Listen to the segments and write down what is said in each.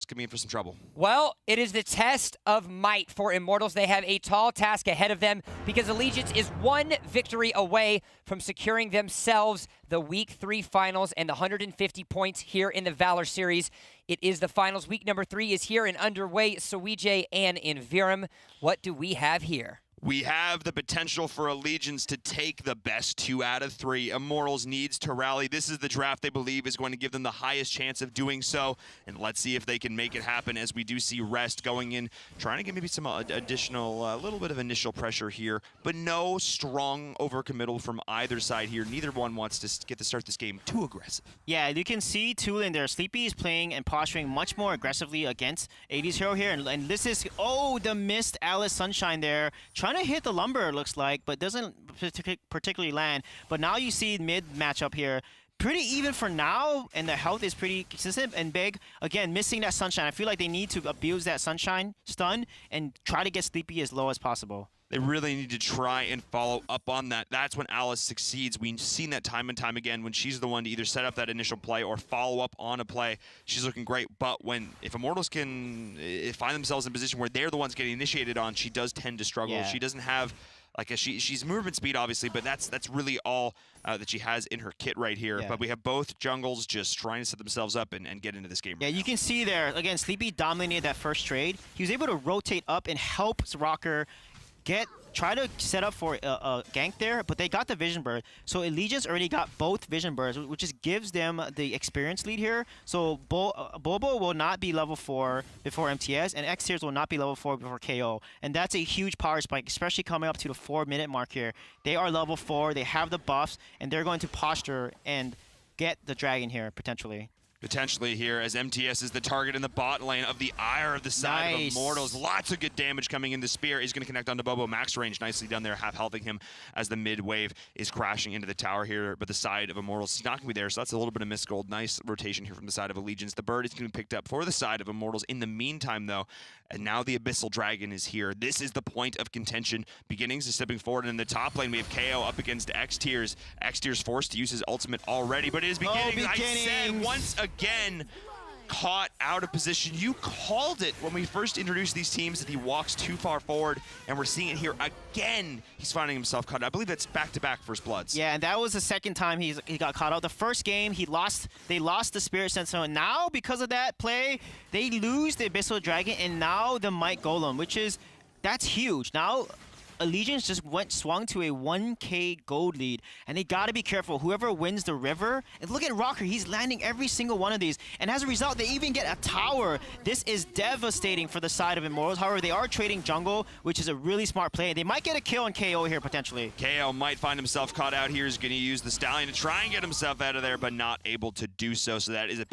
going to be in for some trouble. Well, it is the test of might for Immortals. They have a tall task ahead of them because Allegiance is one victory away from securing themselves the Week 3 finals and the 150 points here in the Valor series. It is the finals. Week number 3 is here and underway. Soije and Invirum. What do we have here? We have the potential for Allegiance to take the best 2 out of 3. Immortals needs to rally. This is the draft they believe is going to give them the highest chance of doing so. And let's see if they can make it happen, as we do see Rest going in, trying to get maybe some additional, little bit of initial pressure here. But no strong overcommittal from either side here. Neither one wants to get to start this game too aggressive. Yeah, you can see too in there, Sleepy is playing and posturing much more aggressively against 80's hero here. And this is, oh, the missed Alice Sunshine there. Trying to hit the lumber, looks like, but doesn't particularly land. But now you see mid matchup here. Pretty even for now, and the health is pretty consistent and big. Again, missing that Sunshine. I feel like they need to abuse that Sunshine stun and try to get Sleepy as low as possible. They really need to try and follow up on that. That's when Alice succeeds. We've seen that time and time again when she's the one to either set up that initial play or follow up on a play. She's looking great, but if Immortals can find themselves in a position where they're the ones getting initiated on, she does tend to struggle. Yeah. She doesn't have, like, she's movement speed, obviously, but that's really all that she has in her kit right here. Yeah. But we have both jungles just trying to set themselves up and get into this game. Yeah, you can see there, again, Sleepy dominated that first trade. He was able to rotate up and help Rocker try to set up for a gank there, but they got the Vision Burst. So Allegiance already got both Vision Bursts, which just gives them the experience lead here. So Bobo will not be level 4 before MTS, and X-Tiers will not be level 4 before KO. And that's a huge power spike, especially coming up to the 4-minute mark here. They are level 4, they have the buffs, and they're going to posture and get the dragon here, potentially. Potentially here, as MTS is the target in the bot lane of the Ire of the side of Immortals. Lots of good damage coming in. The Spear is going to connect onto Bobo. Max range nicely done there, half-healthing him as the mid wave is crashing into the tower here. But the side of Immortals, he's not going to be there, so that's a little bit of missed gold. Nice rotation here from the side of Allegiance. The bird is going to be picked up for the side of Immortals. In the meantime, though, and now the Abyssal Dragon is here. This is the point of contention. Beginnings is stepping forward, and in the top lane, we have KO up against X-Tiers. X-Tiers forced to use his ultimate already, but it is beginning. I said once again, caught out of position. You called it when we first introduced these teams that he walks too far forward, and we're seeing it here again. He's finding himself caught. I believe that's back-to-back First Bloods. Yeah, and that was the second time he got caught out. The first game, they lost the Spirit Sentinel, and now because of that play, they lose the Abyssal Dragon and now the Might Golem, that's huge. Now Allegiance just swung to a 1k gold lead, and they gotta be careful. Whoever wins the river, and look at Rocker, he's landing every single one of these, and as a result, they even get a tower. This is devastating for the side of Immortals. However, they are trading jungle, which is a really smart play. They might get a kill on KO here, potentially. KO might find himself caught out here. He's gonna use the Stallion to try and get himself out of there, but not able to do so. So that is a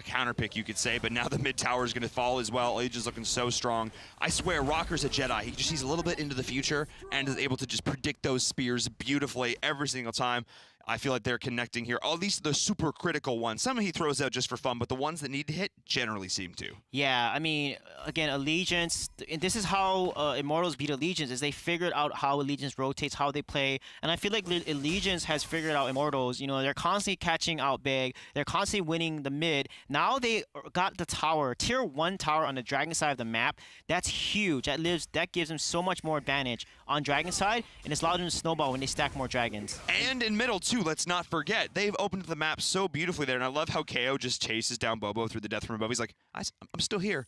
counter pick, you could say, but now the mid tower is gonna fall as well. Allegiance looking so strong. I swear, Rocker's a Jedi. He just sees a little bit into the future and is able to just predict those spears beautifully every single time. I feel like they're connecting here. At least the super critical ones. Some he throws out just for fun, but the ones that need to hit generally seem to. Yeah, I mean, again, Allegiance, and this is how Immortals beat Allegiance, is they figured out how Allegiance rotates, how they play, and I feel like Allegiance has figured out Immortals. You know, they're constantly catching out big, they're constantly winning the mid. Now they got the tower, tier 1 tower on the Dragon side of the map. That's huge. That gives them so much more advantage on Dragon side, and it's allowed them to snowball when they stack more dragons. And in middle, too. Let's not forget, they've opened the map so beautifully there, and I love how KO just chases down Bobo through the death from above. He's like, I'm still here.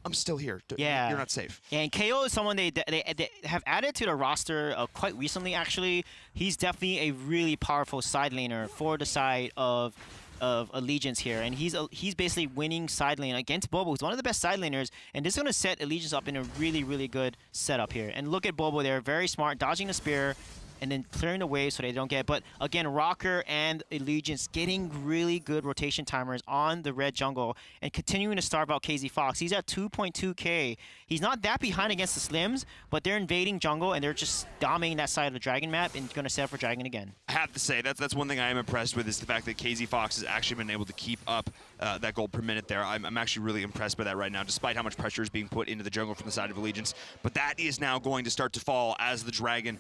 I'm still here. Yeah. You're not safe. Yeah, and KO is someone they have added to the roster quite recently, actually. He's definitely a really powerful side laner for the side of Allegiance here, and he's basically winning side lane against Bobo, who's one of the best side laners, and this is going to set Allegiance up in a really, really good setup here. And look at Bobo there, very smart, dodging the spear, and then clearing the wave so they don't get. But again, Rocker and Allegiance getting really good rotation timers on the red jungle and continuing to starve out KZ Fox. He's at 2.2k. He's not that behind against the Slims, but they're invading jungle and they're just dominating that side of the Dragon map and going to set up for Dragon again. I have to say, that's one thing I am impressed with, is the fact that KZ Fox has actually been able to keep up that gold per minute there. I'm actually really impressed by that right now, despite how much pressure is being put into the jungle from the side of Allegiance. But that is now going to start to fall as the Dragon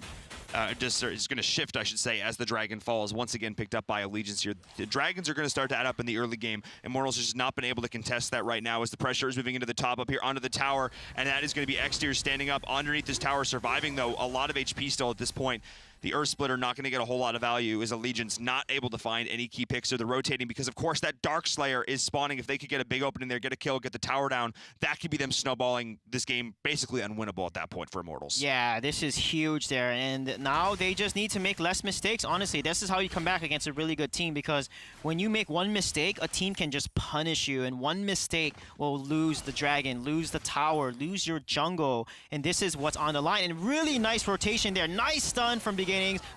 is going to shift, I should say, as the Dragon falls. Once again picked up by Allegiance here. The Dragons are going to start to add up in the early game. Immortals has just not been able to contest that right now as the pressure is moving into the top up here onto the tower, and that is going to be Exterior standing up underneath this tower, surviving though. A lot of HP still at this point. The Earth Splitter not going to get a whole lot of value as Allegiance not able to find any key picks, so they're rotating because, of course, that Dark Slayer is spawning. If they could get a big opening there, get a kill, get the tower down, that could be them snowballing this game basically unwinnable at that point for Immortals. Yeah, this is huge there, and now they just need to make less mistakes. Honestly, this is how you come back against a really good team, because when you make one mistake, a team can just punish you, and one mistake will lose the Dragon, lose the tower, lose your jungle, and this is what's on the line. And really nice rotation there. Nice stun from beginnings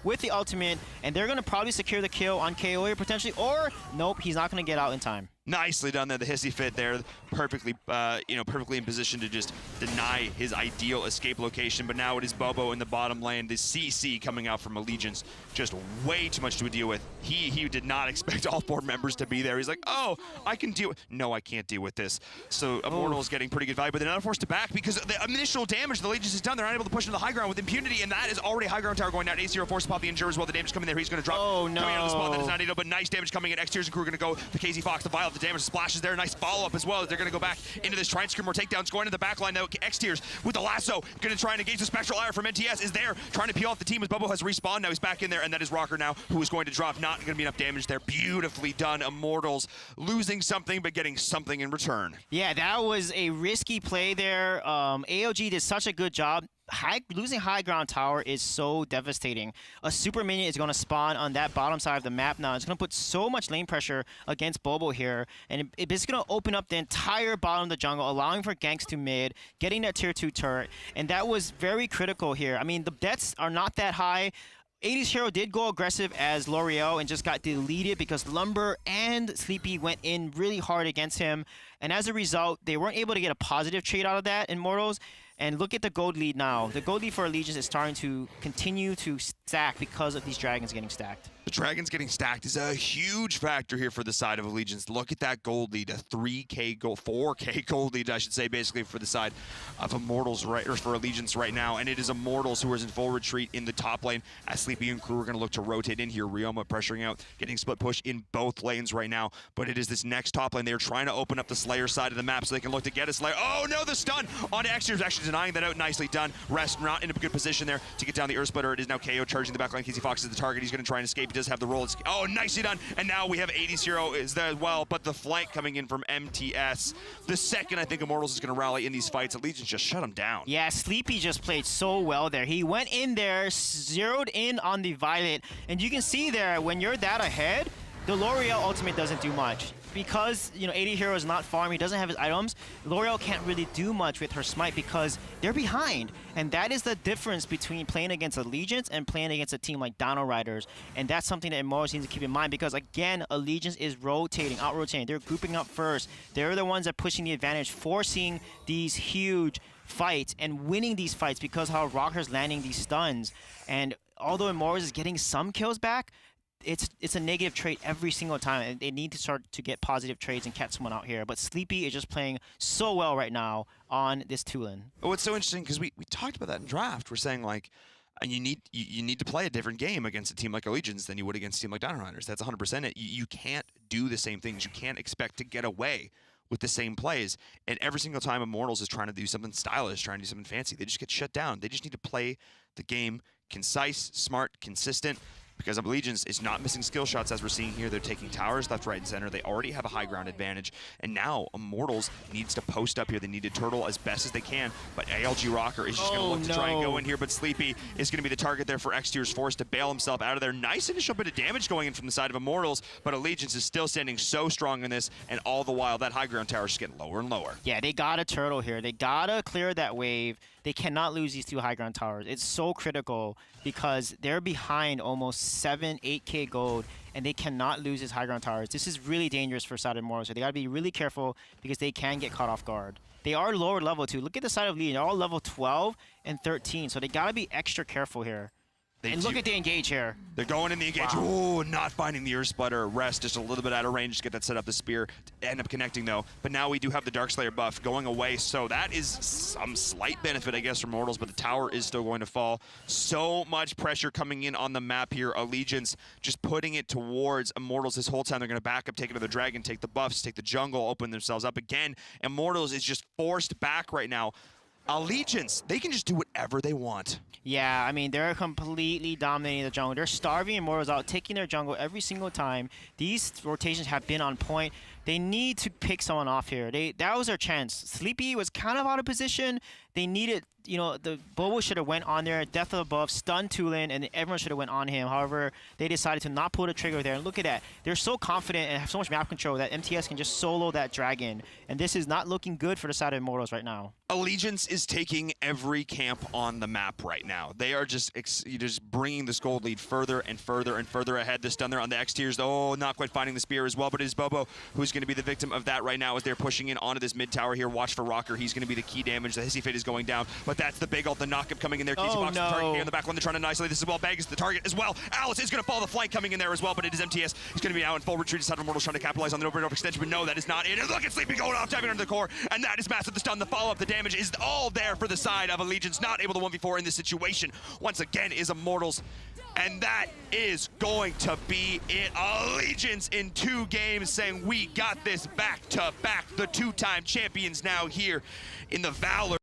with the ultimate, and they're going to probably secure the kill on KO here potentially, or nope, he's not going to get out in time. Nicely done there, the hissy fit there, perfectly, perfectly in position to just deny his ideal escape location. But now it is Bobo in the bottom lane. The CC coming out from Allegiance, just way too much to deal with. He did not expect all 4 members to be there. He's like, oh, I can deal with. No, I can't deal with this. So Immortals getting pretty good value, but they're not forced to back because the initial damage the Allegiance has done. They're not able to push into the high ground with impunity, and that is already high ground tower going down. A0 forced to pop the injure as well. The damage coming there. He's going to drop. Oh no! Coming out of the spot that is not needed, but nice damage coming in. Exteriors and crew are going to go. The KZ Fox, the Vile, the damage splashes there. Nice follow-up as well. They're going to go back into this. Try and scream more takedowns. Going to the back line now. Exteriors with the lasso. Going to try and engage the Spectral Ire from NTS. Is there. Trying to peel off the team as Bobo has respawned. Now he's back in there, and that is Rocker now, who is going to drop. Not going to be enough damage there. Beautifully done. Immortals losing something, but getting something in return. Yeah, that was a risky play there. AOG did such a good job. Losing high ground tower is so devastating. A super minion is going to spawn on that bottom side of the map now. It's going to put so much lane pressure against Bobo here, and it's going to open up the entire bottom of the jungle, allowing for ganks to mid, getting that tier 2 turret, and that was very critical here. I mean, the deaths are not that high. 80s Hero did go aggressive as L'Oreal and just got deleted because Lumber and Sleepy went in really hard against him, and as a result, they weren't able to get a positive trade out of that, Immortals. And look at the gold lead now. The gold lead for Allegiance is starting to continue to stack because of these Dragons getting stacked. The Dragons getting stacked is a huge factor here for the side of Allegiance. Look at that gold lead, a 3K gold, 4K gold lead, I should say, basically for the side of Immortals, right, or for Allegiance right now. And it is Immortals who is in full retreat in the top lane as Sleepy and crew are going to look to rotate in here. Ryoma pressuring out, getting split push in both lanes right now. But it is this next top lane. They're trying to open up the Slayer side of the map so they can look to get a Slayer. Oh no, the stun on Exteriors, actually denying that out. Nicely done. Rest not in a good position there to get down the Earth Splitter. It is now KO charging the backline. KZ Fox is the target. He's going to try and escape. He does have the roll. Oh, nicely done. And now we have 80-0 is there as well, but the flank coming in from MTS. The second I think Immortals is going to rally in these fights, Allegiance just shut him down. Yeah, Sleepy just played so well there. He went in there, zeroed in on the Violet, and you can see there, when you're that ahead, the L'Oreal ultimate doesn't do much. Because, you know, 80 Hero is not farm, he doesn't have his items, L'Oreal can't really do much with her smite because they're behind. And that is the difference between playing against Allegiance and playing against a team like Dino Riders. And that's something that Immortals needs to keep in mind because, again, Allegiance is rotating, out-rotating. They're grouping up first. They're the ones that are pushing the advantage, forcing these huge fights and winning these fights because how Rocker's landing these stuns. And although Immortals is getting some kills back, it's a negative trade every single time, and they need to start to get positive trades and catch someone out here. But Sleepy is just playing so well right now on this Tulin. Oh, it's so interesting because we talked about that in draft. We're saying like, and you need to play a different game against a team like Allegiance than you would against a team like Dino Riders. That's 100% it. You can't do the same things. You can't expect to get away with the same plays. And every single time Immortals is trying to do something stylish, trying to do something fancy, they just get shut down. They just need to play the game concise, smart, consistent. Because Allegiance is not missing skill shots as we're seeing here. They're taking towers left, right, and center. They already have a high ground advantage. And now Immortals needs to post up here. They need to turtle as best as they can. But ALG Rocker is just going to look to try and go in here. But Sleepy is going to be the target there for Exterior's forced to bail himself out of there. Nice initial bit of damage going in from the side of Immortals. But Allegiance is still standing so strong in this. And all the while, that high ground tower is just getting lower and lower. Yeah, they got to turtle here. They got to clear that wave. They cannot lose these 2 high ground towers. It's so critical because they're behind almost 7, 8K gold, and they cannot lose these high ground towers. This is really dangerous for side of Immortals. So they got to be really careful because they can get caught off guard. They are lower level too. Look at the side of Legion. They're all level 12 and 13, so they got to be extra careful here. And look at the engage here. They're going in the engage. Wow. Ooh, not finding the Earth Splitter. Rest just a little bit out of range to get that set up. The spear to end up connecting though. But now we do have the Darkslayer buff going away. So that is some slight benefit, I guess, for Immortals, but the tower is still going to fall. So much pressure coming in on the map here. Allegiance just putting it towards Immortals this whole time. They're going to back up, take another dragon, take the buffs, take the jungle, open themselves up again. Immortals is just forced back right now. Allegiance, they can just do whatever they want. Yeah, I mean, they're completely dominating the jungle. They're starving Immortals out, taking their jungle every single time. These rotations have been on point. They need to pick someone off here. That was their chance. Sleepy was kind of out of position. They needed, you know, the Bobo should have went on there, Death of Above, stunned Tulin, and everyone should have went on him. However, they decided to not pull the trigger there. And look at that. They're so confident and have so much map control that MTS can just solo that dragon. And this is not looking good for the side of Immortals right now. Allegiance is taking every camp on the map right now. They are just bringing this gold lead further and further and further ahead. The stun there on the X tiers, though, not quite finding the spear as well, but it is Bobo who's going to be the victim of that right now as they're pushing in onto this mid tower here. Watch for Rocker. He's going to be the key damage. The Hissy Fate is going down, but that's the big ult, the knock-up coming in there. Oh, Box, no. the target here in the back one. They're trying to isolate this as well. Bag is the target as well. Alice is going to follow the flank coming in there as well, but it is MTS. He's going to be out in full retreat. Side of Immortals trying to capitalize on the over extension, but no, that is not it. And look at Sleepy going off, diving under the core, and that is massive. The stun, the follow-up, the damage is all there for the side of Allegiance. Not able to 1v4 in this situation. Once again is Immortals. And that is going to be it. Allegiance in 2 games saying we got this back to back. The 2-time champions now here in the Valor.